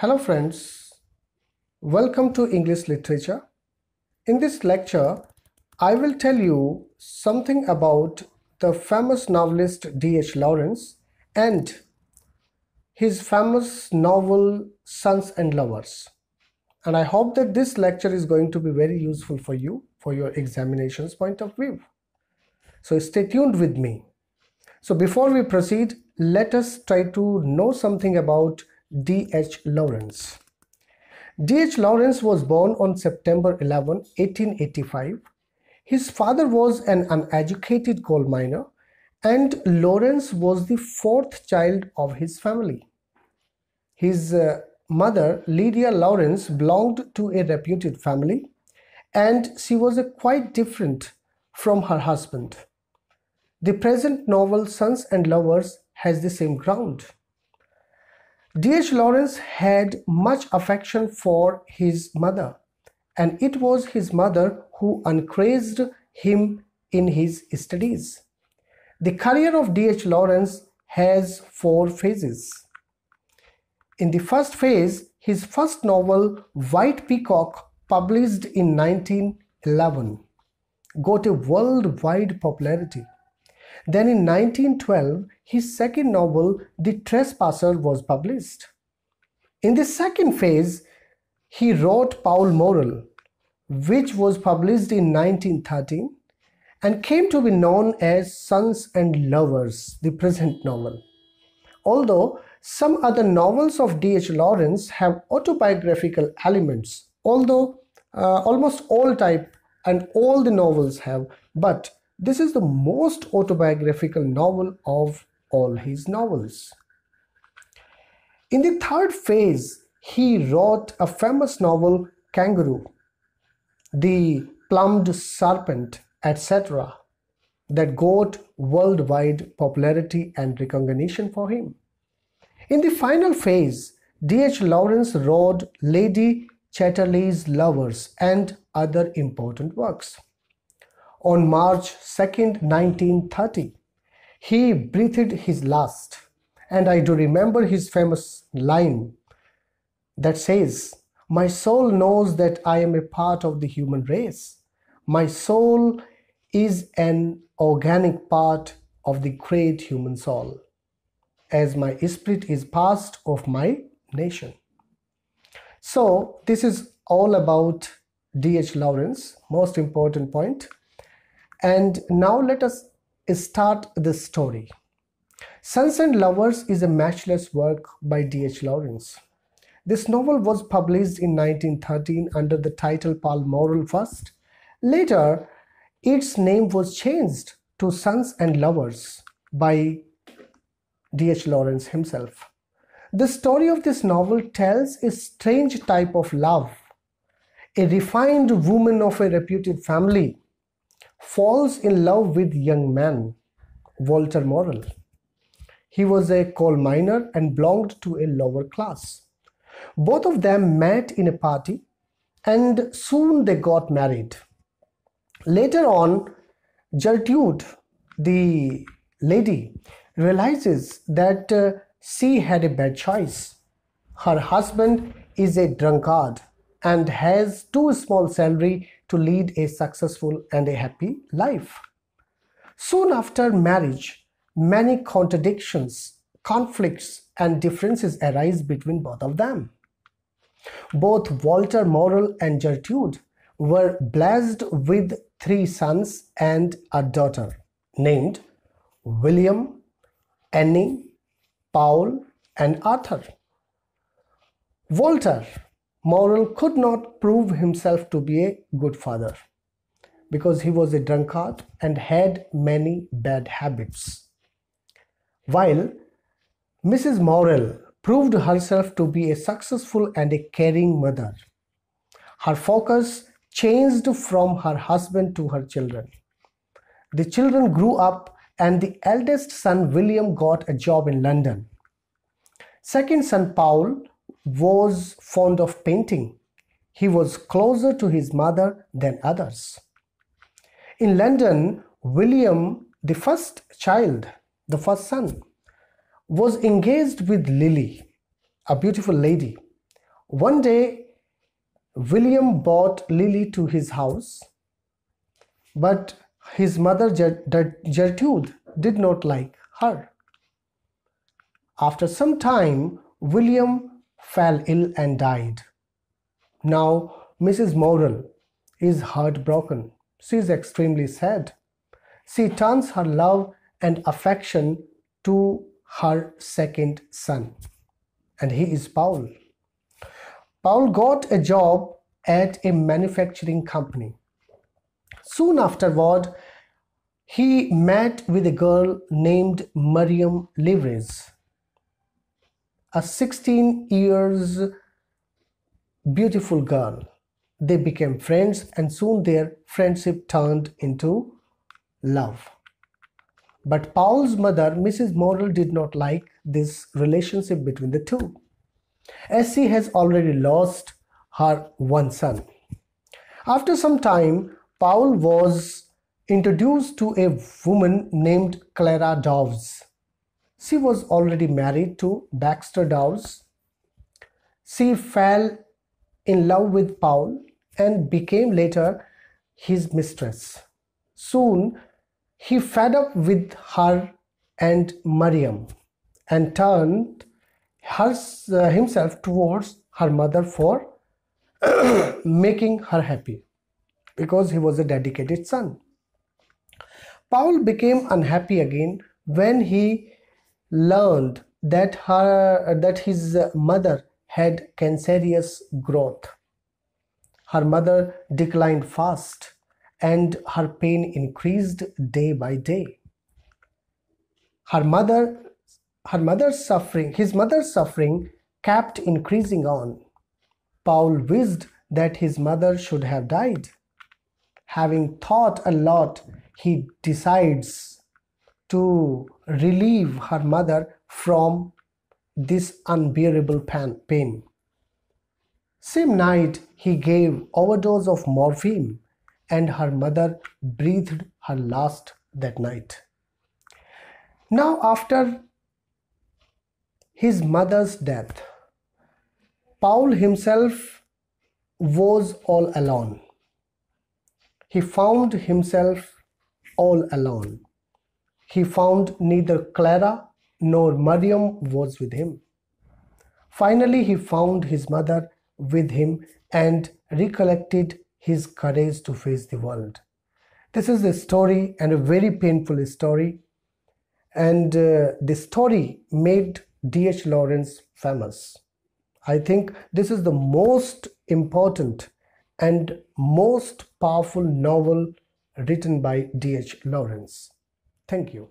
Hello friends, welcome to English Literature. In this lecture, I will tell you something about the famous novelist D.H. Lawrence and his famous novel Sons and Lovers. And I hope that this lecture is going to be very useful for you for your examinations point of view. So stay tuned with me. So before we proceed, let us try to know something about D.H. Lawrence. D.H. Lawrence was born on September 11, 1885. His father was an uneducated coal miner, and Lawrence was the fourth child of his family. His mother, Lydia Lawrence, belonged to a reputed family, and she was quite different from her husband. The present novel Sons and Lovers has the same ground. D.H. Lawrence had much affection for his mother, and it was his mother who encouraged him in his studies. The career of D.H. Lawrence has four phases. In the first phase, his first novel, White Peacock, published in 1911, got a worldwide popularity. Then in 1912, his second novel, The Trespasser, was published. In the second phase, he wrote Powell Moral, which was published in 1913 and came to be known as Sons and Lovers, the present novel. Although some other novels of D.H. Lawrence have autobiographical elements, almost all type and all the novels have, but this is the most autobiographical novel of all his novels. In the third phase, he wrote a famous novel, Kangaroo, The Plumed Serpent, etc., that got worldwide popularity and recognition for him. In the final phase, D.H. Lawrence wrote Lady Chatterley's Lovers and other important works. On March 2nd, 1930, he breathed his last, and I do remember his famous line that says, "My soul knows that I am a part of the human race. My soul is an organic part of the great human soul, as my spirit is part of my nation." So this is all about D.H. Lawrence, most important point. And now let us start the story. Sons and Lovers is a matchless work by D.H. Lawrence. This novel was published in 1913 under the title Powell Moral first. Later, its name was changed to Sons and Lovers by D.H. Lawrence himself. The story of this novel tells a strange type of love. A refined woman of a reputed family falls in love with young man, Walter Morrell. He was a coal miner and belonged to a lower class. Both of them met in a party and soon they got married. Later on, Gertrude, the lady, realizes that she had a bad choice. Her husband is a drunkard and has too small salary to lead a successful and a happy life. Soon after marriage, many contradictions, conflicts, and differences arise between both of them. Both Walter Morrell and Gertrude were blessed with 3 sons and a daughter named William, Annie, Powell, and Arthur. Walter Morrell could not prove himself to be a good father because he was a drunkard and had many bad habits, while Mrs. Morrell proved herself to be a successful and a caring mother. Her focus changed from her husband to her children. The children grew up and the eldest son William got a job in London. Second son Powell was fond of painting. He was closer to his mother than others. In London, William, the first son, was engaged with Lily, a beautiful lady, One day, William brought Lily to his house, but his mother Gertrude did not like her. After some time, William fell ill and died. Now, Mrs. Morrel is heartbroken. She is extremely sad. She turns her love and affection to her second son, and he is Powell. Powell got a job at a manufacturing company. Soon afterward, he met with a girl named Miriam Leveres, a 16 years beautiful girl. They became friends, and soon their friendship turned into love. But Powell's mother, Mrs. Morrel, did not like this relationship between the two, as she has already lost her one son. After some time, Powell was introduced to a woman named Clara Dawes. She was already married to Baxter Dawes. She fell in love with Powell and became later his mistress. Soon, he fed up with her and Miriam and turned himself towards her mother for making her happy, because he was a dedicated son. Powell became unhappy again when he learned that his mother had cancerous growth. Her mother declined fast, and her pain increased day by day. His mother's suffering kept increasing on. Powell wished that his mother should have died. Having thought a lot, he decides to relieve her mother from this unbearable pain. Same night, he gave overdose of morphine, and her mother breathed her last that night. Now, after his mother's death, Powell himself was all alone. He found himself all alone. He found neither Clara nor Miriam was with him. Finally, he found his mother with him and recollected his courage to face the world. This is a story, and a very painful story, and this story made D.H. Lawrence famous. I think this is the most important and most powerful novel written by D.H. Lawrence. Thank you.